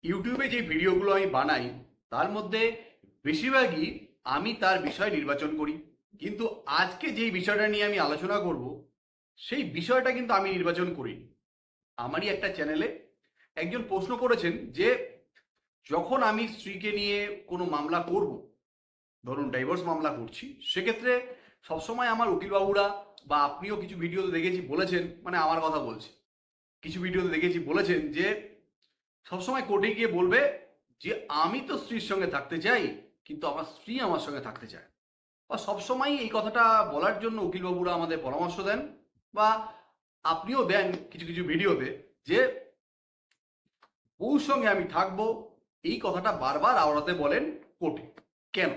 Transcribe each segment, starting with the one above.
ইউটিউবে যে ভিডিওগুলো আমি বানাই তার মধ্যে বেশিরভাগই আমি তার বিষয় নির্বাচন করি, কিন্তু আজকে যেই বিষয়টা নিয়ে আমি আলোচনা করব সেই বিষয়টা কিন্তু আমি নির্বাচন করিনি। আমারই একটা চ্যানেলে একজন প্রশ্ন করেছেন যে যখন আমি স্ত্রীকে নিয়ে কোনো মামলা করব, ধরুন ডাইভোর্স মামলা করছি, সেক্ষেত্রে সবসময় আমার উকিলবাবুরা বা আপনিও কিছু ভিডিওতে দেখেছি বলেছেন, মানে আমার কথা বলছি, কিছু ভিডিওতে দেখেছি বলেছেন যে সবসময় কোর্টে গিয়ে বলবে যে আমি তো স্ত্রীর সঙ্গে থাকতে চাই, কিন্তু আমার স্ত্রী আমার সঙ্গে থাকতে চায়। বা সবসময় এই কথাটা বলার জন্য উকিলবাবুরা আমাদের পরামর্শ দেন, বা আপনিও দেন কিছু কিছু ভিডিওতে, যে বউর সঙ্গে আমি থাকবো, এই কথাটা বারবার আওড়াতে বলেন কোর্টে। কেন?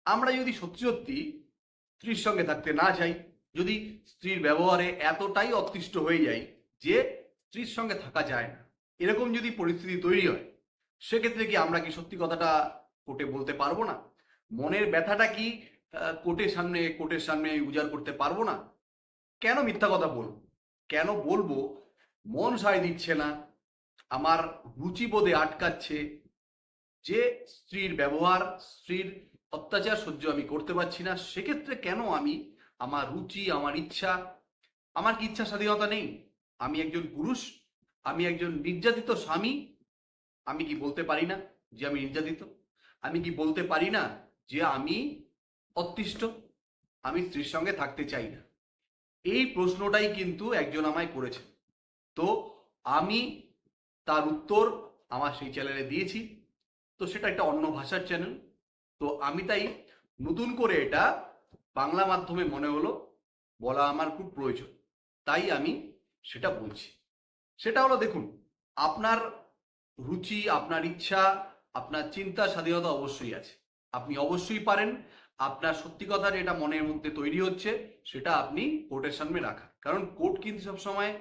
আমরা যদি সত্যি সত্যি স্ত্রীর সঙ্গে থাকতে না চাই, যদি স্ত্রীর ব্যবহারে এতটাই অতিষ্ঠ হয়ে যাই যে স্ত্রীর সঙ্গে থাকা যায় না, এরকম যদি পরিস্থিতি তৈরি হয়, সেক্ষেত্রে কি আমরা কি সত্যি কথাটা কোর্টে বলতে পারবো না? মনের ব্যথাটা কি কোর্টের সামনে উজাড় করতে পারবো না? কেন মিথ্যা কথা বলবো? কেন বলবো? মন সায় দিচ্ছে না, আমার রুচিবোধে আটকাচ্ছে, যে স্ত্রীর ব্যবহার, স্ত্রীর অত্যাচার সহ্য আমি করতে পারছি না, সেক্ষেত্রে কেন আমি আমার রুচি, আমার ইচ্ছা, আমার কি ইচ্ছা স্বাধীনতা নেই? আমি একজন পুরুষ, আমি একজন নির্যাতিত স্বামী, আমি কি বলতে পারি না যে আমি নির্যাতিত? আমি কি বলতে পারি না যে আমি অতিষ্ঠ, আমি স্ত্রীর সঙ্গে থাকতে চাই না? এই প্রশ্নটাই কিন্তু একজন আমায় করেছে। তো আমি তার উত্তর আমার সেই চ্যানেলে দিয়েছি। তো সেটা একটা অন্য ভাষার চ্যানেল, তো আমি তাই নতুন করে এটা বাংলা মাধ্যমে মনে হলো বলা আমার খুব প্রয়োজন, তাই আমি সেটা বলছি। সেটা হলো, দেখুন, আপনার রুচি, আপনার ইচ্ছা, আপনার চিন্তা স্বাধীনতা অবশ্যই আছে। আপনি অবশ্যই পারেন আপনার সত্যি কথা যেটা মনের মধ্যে তৈরি হচ্ছে সেটা আপনি কোর্টের সামনে রাখা, কারণ কোর্ট কিন্তু সবসময়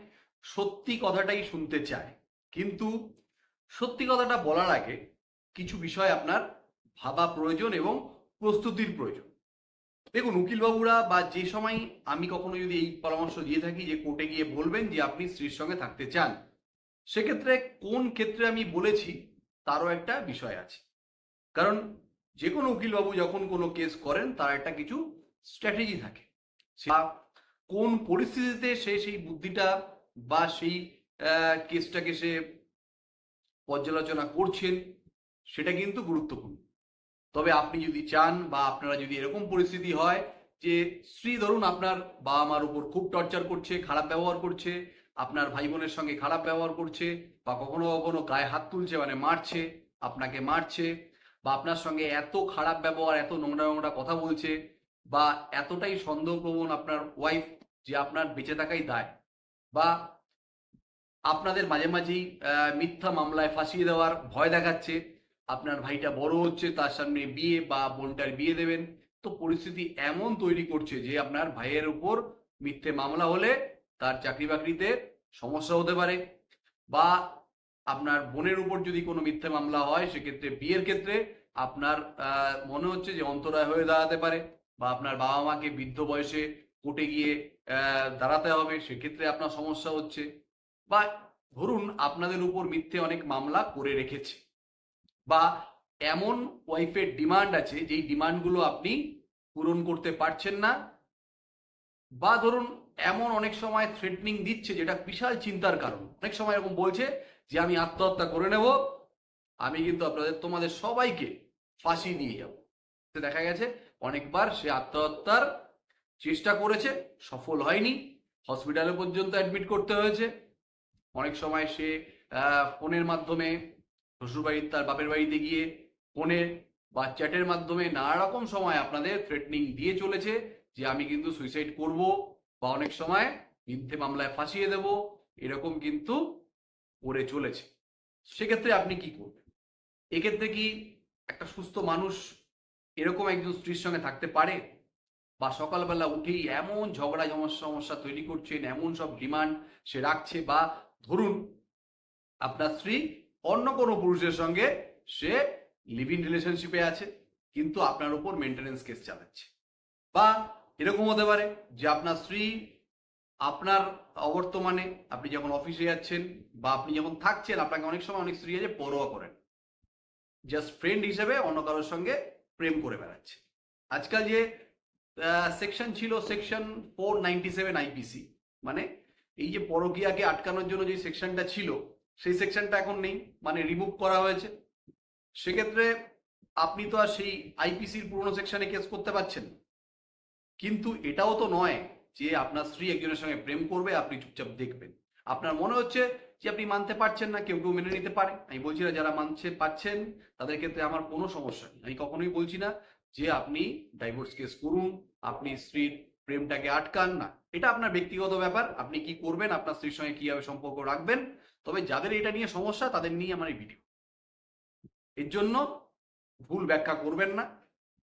সত্যি কথাটাই শুনতে চায়। কিন্তু সত্যি কথাটা বলার আগে কিছু বিষয় আপনার ভাবা প্রয়োজন এবং প্রস্তুতির প্রয়োজন। দেখুন, উকিলবাবুরা বা যে সময় আমি কখনো যদি এই পরামর্শ দিয়ে থাকি যে কোর্টে গিয়ে বলবেন যে আপনি স্ত্রীর সঙ্গে থাকতে চান, সেক্ষেত্রে কোন ক্ষেত্রে আমি বলেছি তারও একটা বিষয় আছে। কারণ যে কোনো উকিলবাবু যখন কোনো কেস করেন তার একটা কিছু স্ট্র্যাটেজি থাকে, বা কোন পরিস্থিতিতে সে সেই বুদ্ধিটা বা সেই কেসটাকে সে পর্যালোচনা করছেন, সেটা কিন্তু গুরুত্বপূর্ণ। তবে আপনি যদি চান বা আপনারা যদি এরকম পরিস্থিতি হয় যে স্ত্রী ধরুন আপনার বাবা মার উপর খুব টর্চার করছে, খারাপ ব্যবহার করছে, আপনার ভাই বোনের সঙ্গে খারাপ ব্যবহার করছে, বা কখনো কখনো গায়ে হাত তুলছে, মানে মারছে, আপনাকে মারছে, বা আপনার সঙ্গে এত খারাপ ব্যবহার, এত নোংরা নোংরা কথা বলছে, বা এতটাই সন্দেহপ্রবণ আপনার ওয়াইফ যে আপনার বেঁচে থাকাই দায়, বা আপনাদের মাঝে মাঝেই মিথ্যা মামলায় ফাঁসিয়ে দেওয়ার ভয় দেখাচ্ছে, আপনার ভাইটা বড় হচ্ছে, তার সামনে বিয়ে বা বোনটার বিয়ে দেবেন, তো পরিস্থিতি এমন তৈরি করছে যে আপনার ভাইয়ের উপর মিথ্যে মামলা হলে তার চাকরি বাকরিতে সমস্যা হতে পারে, বা আপনার বোনের উপর যদি কোনো মিথ্যে মামলা হয় সেক্ষেত্রে বিয়ের ক্ষেত্রে আপনার মনে হচ্ছে যে অন্তরায় হয়ে দাঁড়াতে পারে, বা আপনার বাবা মাকে বৃদ্ধ বয়সে কোর্টে গিয়ে দাঁড়াতে হবে, সেক্ষেত্রে আপনার সমস্যা হচ্ছে, বা ধরুন আপনাদের উপর মিথ্যে অনেক মামলা করে রেখেছে, বা এমন ওয়াইফের ডিমান্ড আছে যেই ডিমান্ডগুলো আপনি পূরণ করতে পারছেন না, বা ধরুন এমন অনেক সময় থ্রেটনিং দিচ্ছে যেটা বিশাল চিন্তার কারণ। অনেক সময় এরকম বলছে যে আমি আত্মহত্যা করে নেব, আমি কিন্তু তোমাদের সবাইকে ফাঁসি দিয়ে যাব। দেখা গেছে অনেকবার সে আত্মহত্যার চেষ্টা করেছে, সফল হয়নি, হসপিটালে পর্যন্ত অ্যাডমিট করতে হয়েছে। অনেক সময় সে ফোনের মাধ্যমে শ্বশুরবাড়ির তার বাপের বাড়িতে গিয়ে ফোনে বা চ্যাটের মাধ্যমে নানা রকম সময় আপনাদের থ্রেটনিং দিয়ে চলেছে যে আমি কিন্তু সুইসাইড করব, বা অনেক সময় মিথ্যে মামলায় ফাঁসিয়ে দেব, এরকম কিন্তু করে চলেছে। সেক্ষেত্রে আপনি কি করবেন? এক্ষেত্রে কি একটা সুস্থ মানুষ এরকম একজন স্ত্রীর সঙ্গে থাকতে পারে? বা সকালবেলা উঠেই এমন ঝগড়া সমস্যা তৈরি করছেন, এমন সব ডিমান্ড সে রাখছে, বা ধরুন আপনার স্ত্রী অন্য কোনো পুরুষের সঙ্গে সে লিভ ইন রিলেশনশিপে আছে, কিন্তু আপনার উপর মেনটেনেন্স কেস চালাচ্ছে, বা এরকম হতে পারে যে আপনার স্ত্রী আপনার অবর্তমানে আপনি যখন অফিসে যাচ্ছেন বা আপনি যখন থাকছেন, আপনাকে অনেক সময় অনেক স্ত্রী আছে পরোয়া করেন, জাস্ট ফ্রেন্ড হিসেবে অন্য কারোর সঙ্গে প্রেম করে বেড়াচ্ছে। আজকাল যে সেকশন ছিল, সেকশন 497 আইপিসি, মানে এই যে পরকীয়াকে আটকানোর জন্য যে সেকশনটা ছিল, সেই সেকশনটা এখন নেই, মানে রিমুভ করা হয়েছে। সেক্ষেত্রে আপনি তো আর সেই আইপিসির পুরোনো সেকশনে কেস করতে পারছেন না। কিন্তু এটাও তো নয় যে আপনার স্ত্রী একজনের সঙ্গে প্রেম করবে, আপনি চুপচাপ দেখবেন। আপনার মনে হচ্ছে যে আপনি মানতে পারছেন না, কেউ কেউ মেনে নিতে পারে, আমি বলছি না যারা মানছে পাচ্ছেন তাদের ক্ষেত্রে আমার কোনো সমস্যা নেই। আমি কখনোই বলছি না যে আপনি ডাইভোর্স কেস করুন, আপনি স্ত্রীর প্রেমটাকে আটকান না। এটা আপনার ব্যক্তিগত ব্যাপার, আপনি কি করবেন, আপনার স্ত্রীর সঙ্গে কিভাবে সম্পর্ক রাখবেন। তবে যাদের এটা নিয়ে সমস্যা তাদের নিয়ে আমার এই ভিডিও। এর জন্য ভুল ব্যাখ্যা করবেন না।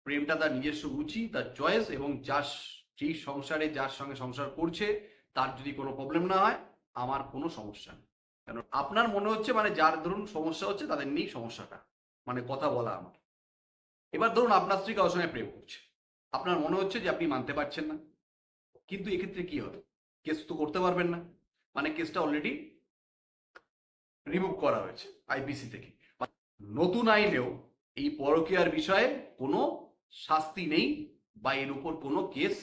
প্রেমটা তার নিজস্ব রুচি, তার চয়েস, এবং যেই সংসারে যার সঙ্গে সংসার করছে তার যদি কোনো প্রবলেম না হয়, আমার কোনো সমস্যা নেই। কেন আপনার মনে হচ্ছে মানে যার ধরুন সমস্যা হচ্ছে তাদের নিয়েই সমস্যাটা, মানে কথা বলা আমার। এবার ধরুন আপনার স্ত্রী কারোর সঙ্গে প্রেম করছে, আপনার মনে হচ্ছে যে আপনি মানতে পারছেন না, কিন্তু এক্ষেত্রে কি হবে, কেস তো করতে পারবেন না, মানে কেসটা অলরেডি রিমুভ করা হয়েছে আইপিসি থেকে। নতুন আইনেও এই পরকীয়ার বিষয়ে কোনো শাস্তি নেই বা এর উপর কোনো কেস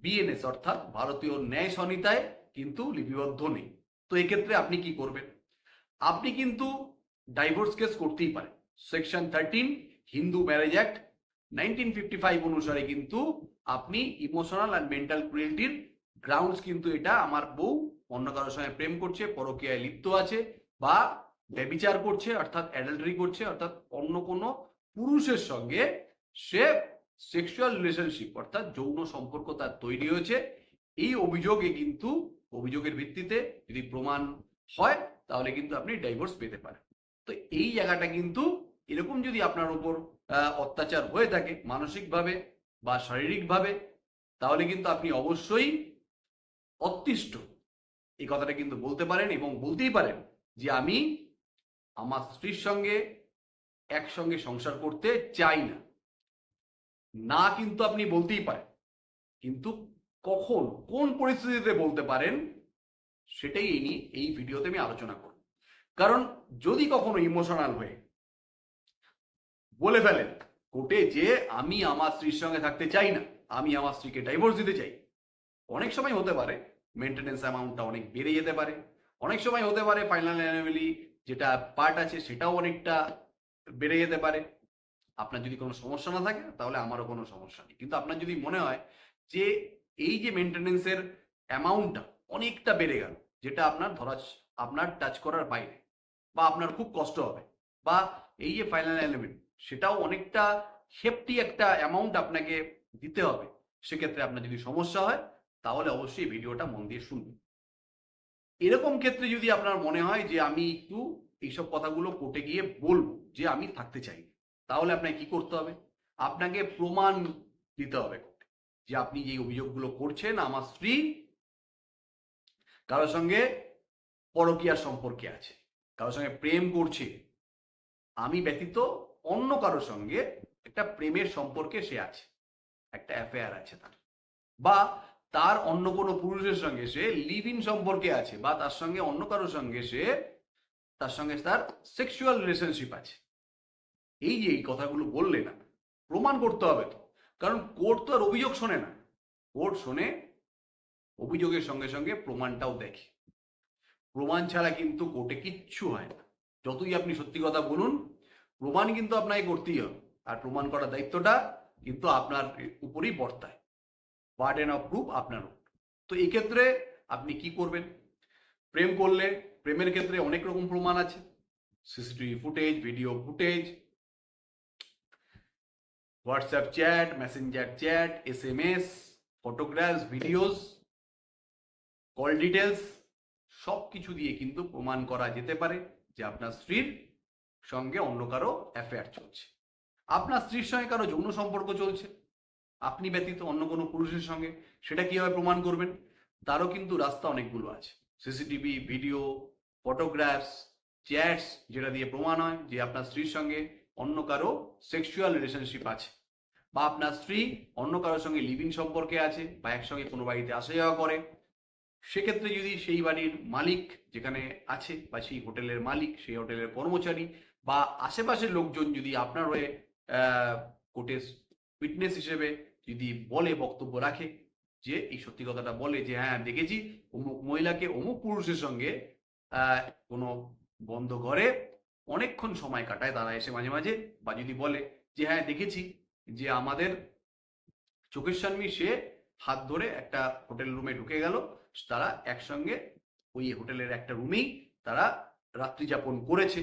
বিএনএস অর্থাৎ ভারতীয় ন্যায় সংহিতায় কিন্তু লিপিবদ্ধ নেই। তো এক্ষেত্রে আপনি কি করবেন, আপনি কিন্তু ডাইভোর্স কেস করতেই পারেন। সেকশন 13 হিন্দু ম্যারেজ অ্যাক্ট 1955 অনুসারে কিন্তু আপনি ইমোশনাল অ্যান্ড মেন্টাল ক্রুয়েলটির গ্রাউন্ডস কিন্তু এটা, আমার বউ অন্য কারোর সঙ্গে প্রেম করছে, পরকীয়ায় লিপ্ত আছে, বা ব্যভিচার করছে অর্থাৎ অ্যাডাল্টারি করছে, অর্থাৎ অন্য কোনো পুরুষের সঙ্গে সে সেক্সুয়াল রিলেশনশিপ অর্থাৎ যৌন সম্পর্ক তার তৈরি হয়েছে, এই অভিযোগে কিন্তু অভিযোগের ভিত্তিতে যদি প্রমাণ হয় তাহলে কিন্তু আপনি ডাইভোর্স পেতে পারেন। তো এই জায়গাটা কিন্তু এরকম যদি আপনার উপর অত্যাচার হয়ে থাকে মানসিকভাবে বা শারীরিকভাবে, তাহলে কিন্তু আপনি অবশ্যই অতিষ্ঠ এই কথাটা কিন্তু বলতে পারেন, এবং বলতেই পারেন যে আমি আমার স্ত্রীর সঙ্গে একসঙ্গে সংসার করতে চাই না। না কিন্তু আপনি বলতেই পারেন, কিন্তু কখন কোন পরিস্থিতিতে বলতে পারেন সেটাই এই ভিডিওতে আমি আলোচনা করব। কারণ যদি কখনো ইমোশনাল হয়ে বলে ফেলেন কোর্টে যে আমি আমার স্ত্রীর সঙ্গে থাকতে চাই না, আমি আমার স্ত্রীকে ডাইভোর্স দিতে চাই, অনেক সময় হতে পারে মেনটেনেন্স অ্যামাউন্টটা অনেক বেড়ে যেতে পারে, অনেক সময় হতে পারে ফাইনাল অ্যানুয়ালি যেটা পার্ট আছে সেটাও অনেকটা বেড়ে যেতে পারে। আপনার যদি কোনো সমস্যা না থাকে তাহলে আমারও কোনো সমস্যা নেই, কিন্তু আপনার যদি মনে হয় যে এই যে মেনটেনেন্সের অ্যামাউন্টটা অনেকটা বেড়ে গেল, যেটা আপনার টাচ করার বাইরে, বা আপনার খুব কষ্ট হবে, বা এই যে ফাইনাল এলিমেন্ট সেটাও অনেকটা হেফটি একটা অ্যামাউন্ট আপনাকে দিতে হবে, সেক্ষেত্রে আপনার যদি সমস্যা হয় তাহলে অবশ্যই ভিডিওটা মন দিয়ে শুনবেন। এরকম ক্ষেত্রে যদি আপনার মনে হয় যে আমি একটু এইসব কথাগুলো কোর্টে গিয়ে বলবো যে আমি থাকতে চাই, তাহলে আপনাকে কি করতে হবে, আপনাকে প্রমাণ দিতে হবে কোর্টে যে আপনি যে অভিযোগগুলো করছেন আমার স্ত্রী কারোর সঙ্গে পরকীয়া সম্পর্কে আছে, কারোর সঙ্গে প্রেম করছে, আমি ব্যতীত অন্য কারোর সঙ্গে একটা প্রেমের সম্পর্কে সে আছে, একটা অ্যাফেয়ার আছে তার, বা তার অন্য কোনো পুরুষের সঙ্গে সে লিভ ইন সম্পর্কে আছে, বা তার সঙ্গে অন্য কারোর সঙ্গে তার সঙ্গে তার সেক্সুয়াল রিলেশনশিপ আছে। এই যে এই কথাগুলো বললে না, প্রমাণ করতে হবে তো, কারণ কোর্ট তো আর অভিযোগ শোনে না, কোর্ট শোনে অভিযোগের সঙ্গে সঙ্গে প্রমাণটাও দেখে। প্রমাণ ছাড়া কিন্তু কোর্টে কিচ্ছু হয় না, যতই আপনি সত্যি কথা বলুন প্রমাণ কিন্তু আপনাকে করতেই হবে, আর প্রমাণ করার দায়িত্বটা কিন্তু আপনার উপরই বর্তায়, বার্ডেন অফ প্রুফ আপনার উপর। তো এই ক্ষেত্রে আপনি কি করবেন, প্রেম করলে প্রেমের ক্ষেত্রে অনেক রকম প্রমাণ আছে, CCTV footage, video footage, WhatsApp chat, Messenger chat, SMS, photographs, videos, call details, সব কিছু দিয়ে কিন্তু প্রমাণ করা যেতে পারে যে আপনার স্ত্রীর সঙ্গে অন্য কারো অ্যাফেয়ার চলছে, আপনার স্ত্রীর সঙ্গে কারো যৌন সম্পর্ক চলছে আপনি ব্যতীত অন্য কোনো পুরুষের সঙ্গে। সেটা কিভাবে প্রমাণ করবেন, তারও কিন্তু রাস্তা অনেকগুলো আছে, সিসিটিভি, ভিডিও, ফটোগ্রাফস, চ্যাটস, যেটা দিয়ে প্রমাণ হয় যে আপনার স্ত্রীর সঙ্গে অন্য কারো সেক্সুয়াল রিলেশনশিপ আছে, বা আপনার স্ত্রী অন্য কারোর সঙ্গে লিভিং সম্পর্কে আছে, বা একসঙ্গে কোনো বাড়িতে আসা যাওয়া করে, সেক্ষেত্রে যদি সেই বাড়ির মালিক যেখানে আছে বা সেই হোটেলের মালিক, সেই হোটেলের কর্মচারী বা আশেপাশের লোকজন যদি আপনার হয়ে কোর্টে উইটনেস হিসেবে যদি বলে, বক্তব্য রাখে, যে এই সত্যি কথাটা বলে যে হ্যাঁ দেখেছি অমুক মহিলাকে অমুক পুরুষের সঙ্গে কোনো বন্ধ ঘরে অনেকক্ষণ সময় কাটায় তারা এসে মাঝে মাঝে, বা যদি বলে যে হ্যাঁ দেখেছি যে আমাদের চোখের সামনে সে হাত ধরে একটা হোটেল রুমে ঢুকে গেল, তারা একসঙ্গে ওই হোটেলের একটা রুমেই তারা রাত্রি যাপন করেছে,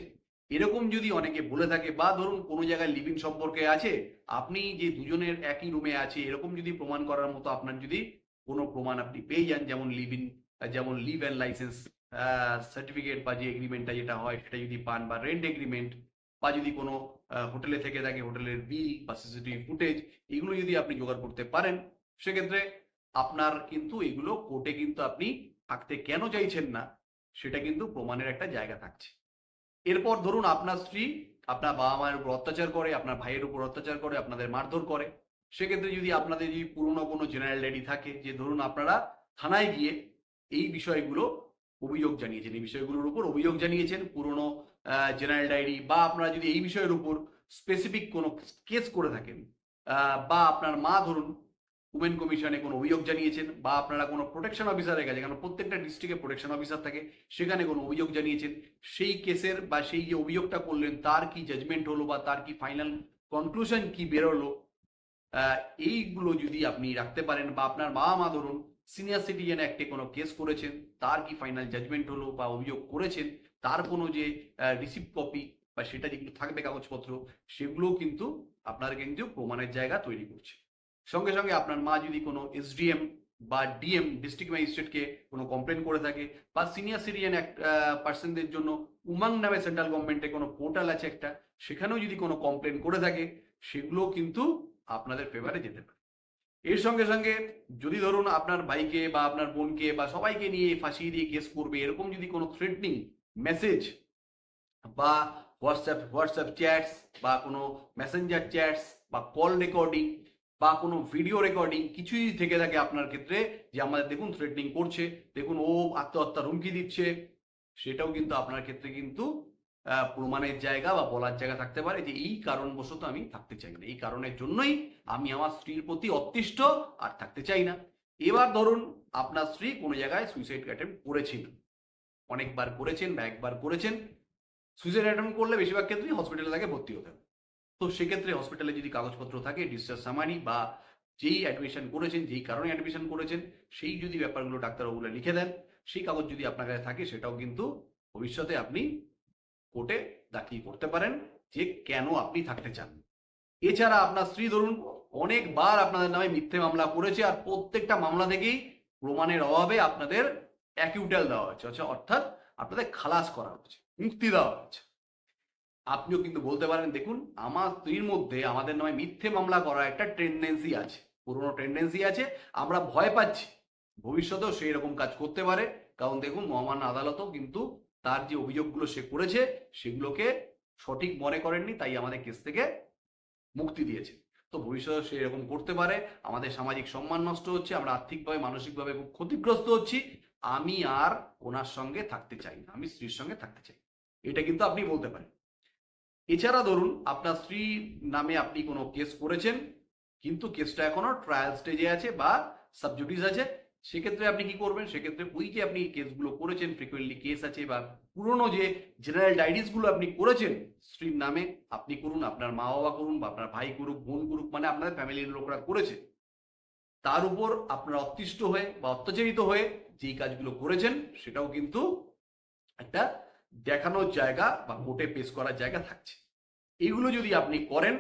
এরকম যদি অনেকে বলে থাকে, বা ধরুন কোনো জায়গায় লিভ ইন সম্পর্কে আছে, আপনি যে দুজনের একই রুমে আছে এরকম যদি প্রমাণ করার মতো আপনার যদি কোনো প্রমাণ আপনি পেয়ে যান, যেমন যেমন লিভ অ্যান্ড লাইসেন্স সার্টিফিকেট বা যে এগ্রিমেন্টটা যেটা হয় সেটা যদি পান, বা রেন্ট এগ্রিমেন্ট, বা যদি কোনো হোটেলে থেকে থাকে হোটেলের বিল বা সিসিটিভি ফুটেজ, এগুলো যদি আপনি জোগাড় করতে পারেন, সেক্ষেত্রে আপনার কিন্তু এগুলো কোর্টে কিন্তু আপনি থাকতে কেন চাইছেন না সেটা কিন্তু প্রমাণের একটা জায়গা থাকছে। এরপর ধরুন আপনার স্ত্রী আপনার বাবা মায়ের উপর অত্যাচার করে, আপনার ভাইয়ের উপর অত্যাচার করে, আপনাদের মারধর করে, সেক্ষেত্রে যদি আপনাদের যদি পুরনো কোনো জেনারেল ডায়েরি থাকে, যে ধরুন আপনারা থানায় গিয়ে এই বিষয়গুলো অভিযোগ জানিয়েছেন, এই বিষয়গুলোর উপর অভিযোগ জানিয়েছেন, পুরনো জেনারেল ডায়েরি, বা আপনারা যদি এই বিষয়ের উপর স্পেসিফিক কোনো কেস করে থাকেন, বা আপনার মা ধরুন উমেন কমিশনে কোনো অভিযোগ জানিয়েছেন, বা আপনারা কোনো প্রোটেকশন অফিসারের কাছে, কারণ প্রত্যেকটা ডিস্ট্রিক্টে প্রোটেকশন অফিসার থাকে, সেখানে কোনো অভিযোগ জানিয়েছেন, সেই কেসের বা সেই যে অভিযোগটা করলেন তার কি জাজমেন্ট হলো, বা তার কি ফাইনাল কনক্লুশন কি বেরোলো, এইগুলো যদি আপনি রাখতে পারেন, বা আপনার বাবা মা ধরুন সিনিয়র সিটিজেন অ্যাক্টে কোনো কেস করেছেন, তার কি ফাইনাল জাজমেন্ট হলো বা অভিযোগ করেছেন, তার কোনো যে রিসিপ্ট কপি বা সেটা যেগুলো থাকবে কাগজপত্র, সেগুলোও কিন্তু আপনার কিন্তু প্রমাণের জায়গা তৈরি করছে। সঙ্গে সঙ্গে আপনার মা যদি কোনো এসডিএম বা ডিএম ডিস্ট্রিক্ট ম্যাজিস্ট্রেটকে কোনো কমপ্লেন করে থাকে, বা সিনিয়র সিটিজেন পার্সনদের জন্য উমাং নামে সেন্ট্রাল গভর্নমেন্টে কোনো পোর্টাল আছে একটা, সেখানেও যদি কোনো কমপ্লেন করে থাকে, সেগুলো কিন্তু আপনাদের ফেভারে যেতে পারে। এর সঙ্গে সঙ্গে যদি ধরুন আপনার ভাইকে বা আপনার বোনকে বা সবাইকে নিয়ে ফাঁসিয়ে দিয়ে কেস করবে, এরকম যদি কোনো থ্রেটনিং মেসেজ বা হোয়াটসঅ্যাপ চ্যাটস বা কোনো মেসেঞ্জার চ্যাটস বা কল রেকর্ডিং বা কোনো ভিডিও রেকর্ডিং কিছুই থেকে থাকে আপনার ক্ষেত্রে, যে আমাদের দেখুন থ্রেটনিং করছে, দেখুন ও আত্মহত্যার হুমকি দিচ্ছে, সেটাও কিন্তু আপনার ক্ষেত্রে কিন্তু প্রমাণের জায়গা বা বলার জায়গা থাকতে পারে যে এই কারণবশত আমি থাকতে চাই না, এই কারণের জন্যই আমি আমার স্ত্রীর প্রতি অতিষ্ঠ আর থাকতে চাই না। এবার ধরুন আপনার স্ত্রী কোনো জায়গায় সুইসাইড অ্যাটেম্প করেছিল, অনেকবার করেছেন বা একবার করেছেন, সুইসাইড অ্যাটেম্প করলে বেশিরভাগ ক্ষেত্রেই হসপিটালে তাকে ভর্তি হতে হবে। তো সেক্ষেত্রে হসপিটালে যদি কাগজপত্র থাকে, ডিসচার্জ সামারি বা যেই অ্যাডমিশন করেছেন, যেই কারণে অ্যাডমিশন করেছেন, সেই যদি ব্যাপারগুলো ডাক্তারবাবুরা লিখে দেন, সেই কাগজ যদি আপনার কাছে থাকে, সেটাও কিন্তু ভবিষ্যতে আপনি কোর্টে দাখিল করতে পারেন যে কেন আপনি থাকতে চান। এছাড়া আপনার স্ত্রী ধরুন অনেকবার আপনাদের নামে মিথ্যে মামলা করেছে, আর প্রত্যেকটা মামলা থেকেই প্রমাণের অভাবে আপনাদের অ্যাকিউটাল দেওয়া হয়েছে, অর্থাৎ আপনাদের খালাস করা হয়েছে, মুক্তি দেওয়া হয়েছে। আপনিও কিন্তু বলতে পারেন দেখুন আমার স্ত্রীর মধ্যে আমাদের নামে মিথ্যে মামলা করার একটা টেন্ডেন্সি আছে, পুরনো টেন্ডেন্সি আছে, আমরা ভয় পাচ্ছি ভবিষ্যতেও সেই রকম কাজ করতে পারে, কারণ দেখুন মহামান্য আদালতও কিন্তু তার যে অভিযোগগুলো সে করেছে সেগুলোকে সঠিক মনে করেননি, তাই আমাদের কেস থেকে মুক্তি দিয়েছে। তো ভবিষ্যতে সে এরকম করতে পারে, আমাদের সামাজিক সম্মান নষ্ট হচ্ছে, আমরা আর্থিকভাবে মানসিকভাবে খুব ক্ষতিগ্রস্ত হচ্ছি, আমি আর ওনার সঙ্গে থাকতে চাই না, আমি স্ত্রীর সঙ্গে থাকতে চাই, এটা কিন্তু আপনি বলতে পারেন। এছাড়া ধরুন আপনার স্ত্রী নামে আপনি কোনো কেস করেছেন, কিন্তু কেসটা এখনো ট্রায়াল স্টেজে আছে বা সাবজুডিস আছে, সেক্ষেত্রে আপনি কি করবেন, সেক্ষেত্রে ওই যে আপনি কেসগুলো করেছেন, ফ্রিকুয়েন্টলি কেস আছে বা পুরনো যে জেনারেল ডায়েরিজগুলো আপনি করেছেন স্ত্রীর নামে, আপনি করুন, আপনার মা বাবা করুন, বা আপনার ভাই করুক, বোন করুক, মানে আপনাদের ফ্যামিলির লোকরা করেছে, তার উপর আপনারা অতিষ্ঠ হয়ে বা অত্যাচারিত হয়ে যেই কাজগুলো করেছেন, সেটাও কিন্তু একটা দেখানোর জায়গা বা কোর্টে পেশ করার জায়গা থাকছে। এগুলো যদি আপনি করেন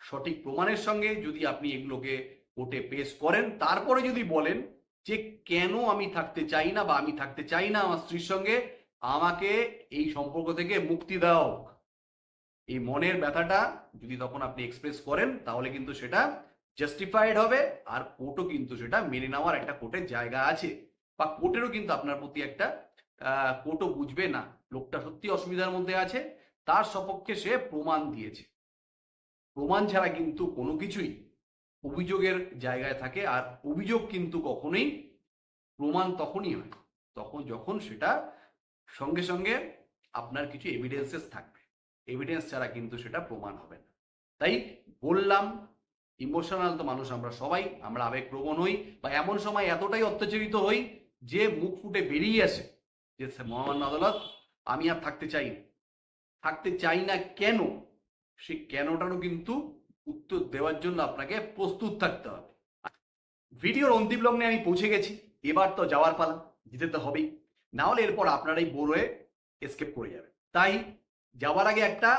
সঠিক প্রমাণের সঙ্গে, যদি আপনি এগুলোকে কোর্টে পেশ করেন, তারপরে যদি বলেন যে কেন আমি থাকতে চাই না, বা আমি থাকতে চাই না আমার স্ত্রীর সঙ্গে, আমাকে এই সম্পর্ক থেকে মুক্তি দেওয়া হোক, এই মনের ব্যথাটা যদি তখন আপনি এক্সপ্রেস করেন, তাহলে কিন্তু সেটা জাস্টিফাইড হবে, আর কোর্টও কিন্তু সেটা মেনে নেওয়ার একটা কোর্টের জায়গা আছে, বা কোর্টেরও কিন্তু আপনার প্রতি একটা কোর্টও বুঝবে না লোকটা সত্যি অসুবিধার মধ্যে আছে, তার সপক্ষে সে প্রমাণ দিয়েছে। প্রমাণ ছাড়া কিন্তু কোনো কিছুই অভিযোগের জায়গায় থাকে, আর অভিযোগ কিন্তু কখনোই প্রমাণ তখনই হয় তখন যখন সেটা সঙ্গে সঙ্গে আপনার কিছু এভিডেন্সেস থাকবে। এভিডেন্স ছাড়া কিন্তু সেটা প্রমাণ হবে না। তাই বললাম, ইমোশনাল তো মানুষ আমরা সবাই, আমরা আবেগপ্রবণ হই, বা এমন সময় এতটাই অত্যাচারিত হই যে মুখ ফুটে বেরিয়ে আসে যে মহামান্য আদালত, আমি আর থাকতে চাই না। থাকতে চাই না কেন? সেই কেনটারও কিন্তু উত্তর দেওয়ার জন্য আপনাকে প্রস্তুত থাকতে হবে। ভিডিওর অন্তিম লগ্নে আমি পৌঁছে গেছি, এবার তো যাওয়ার পালা, যেতে তো হবেই, না হলে এরপর আপনারাই বোর হয়ে এসকেপ করে যাবেন। তাই যাওয়ার আগে একটা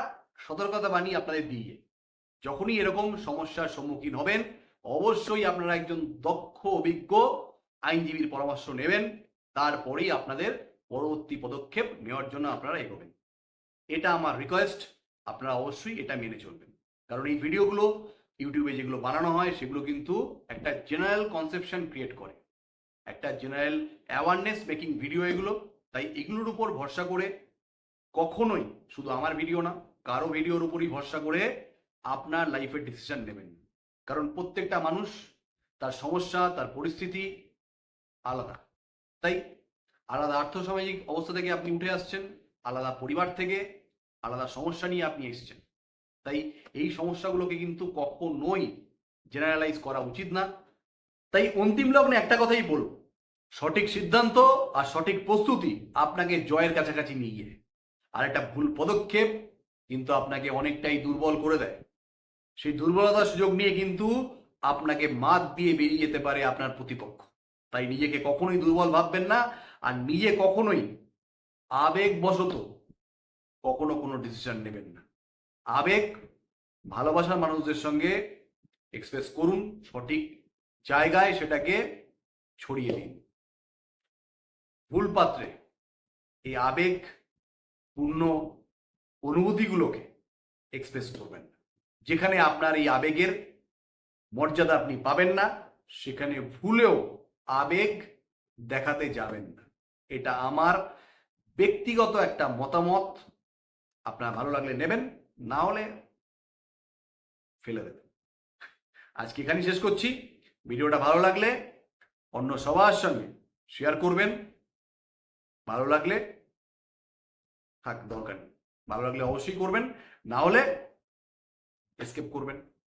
সতর্কতা বাণী আপনাদের দিয়ে, যখনই এরকম সমস্যার সম্মুখীন হবেন অবশ্যই আপনারা একজন দক্ষ অভিজ্ঞ আইনজীবীর পরামর্শ নেবেন, তারপরেই আপনাদের পরবর্তী পদক্ষেপ নেওয়ার জন্য আপনারা এগোবেন। এটা আমার রিকোয়েস্ট, আপনারা অবশ্যই এটা মেনে চলবেন। কারণ এই ভিডিওগুলো ইউটিউবে যেগুলো বানানো হয় সেগুলো কিন্তু একটা জেনারেল কনসেপশন ক্রিয়েট করে, একটা জেনারেল অ্যাওয়ারনেস মেকিং ভিডিও এগুলো। তাই এগুলোর উপর ভরসা করে কখনোই, শুধু আমার ভিডিও না, কারো ভিডিওর উপরই ভরসা করে আপনার লাইফের ডিসিশন নেবেন। কারণ প্রত্যেকটা মানুষ, তার সমস্যা, তার পরিস্থিতি আলাদা। তাই আলাদা আর্থসামাজিক অবস্থা থেকে আপনি উঠে আসছেন, আলাদা পরিবার থেকে, আলাদা সমস্যা নিয়ে আপনি এসেছেন। তাই এই সমস্যাগুলোকে কিন্তু কখনোই জেনারেলাইজ করা উচিত না। তাই অন্তিম লগ্নে একটা কথাই বলব, সঠিক সিদ্ধান্ত আর সঠিক প্রস্তুতি আপনাকে জয়ের কাছাকাছি নিয়ে যায়, আর একটা ভুল পদক্ষেপ কিন্তু আপনাকে অনেকটাই দুর্বল করে দেয়। সেই দুর্বলতার সুযোগ নিয়ে কিন্তু আপনাকে মাত দিয়ে বেরিয়ে যেতে পারে আপনার প্রতিপক্ষ। তাই নিজেকে কখনোই দুর্বল ভাববেন না, আর নিজে কখনোই আবেগবশত কখনো কোনো ডিসিশন নেবেন না। আবেগ ভালোবাসার মানুষদের সঙ্গে এক্সপ্রেস করুন, সঠিক জায়গায় সেটাকে ছড়িয়ে দিন। ভুল পাত্রে এই আবেগ পূর্ণ অনুভূতিগুলোকে এক্সপ্রেস করবেন না। যেখানে আপনার এই আবেগের মর্যাদা আপনি পাবেন না, সেখানে ভুলেও আবেগ দেখাতে যাবেন না। এটা আমার ব্যক্তিগত একটা মতামত। আপনার ভালো লাগলে নেবেন, না হলে ফেলে দেবেন। আজকে এখানেই শেষ করছি। ভিডিওটা ভালো লাগলে অন্য সবার সঙ্গে শেয়ার করবেন। ভালো লাগলে থাক, দরকার নেই। ভালো লাগলে অবশ্যই করবেন, না হলে এসকেপ করবেন।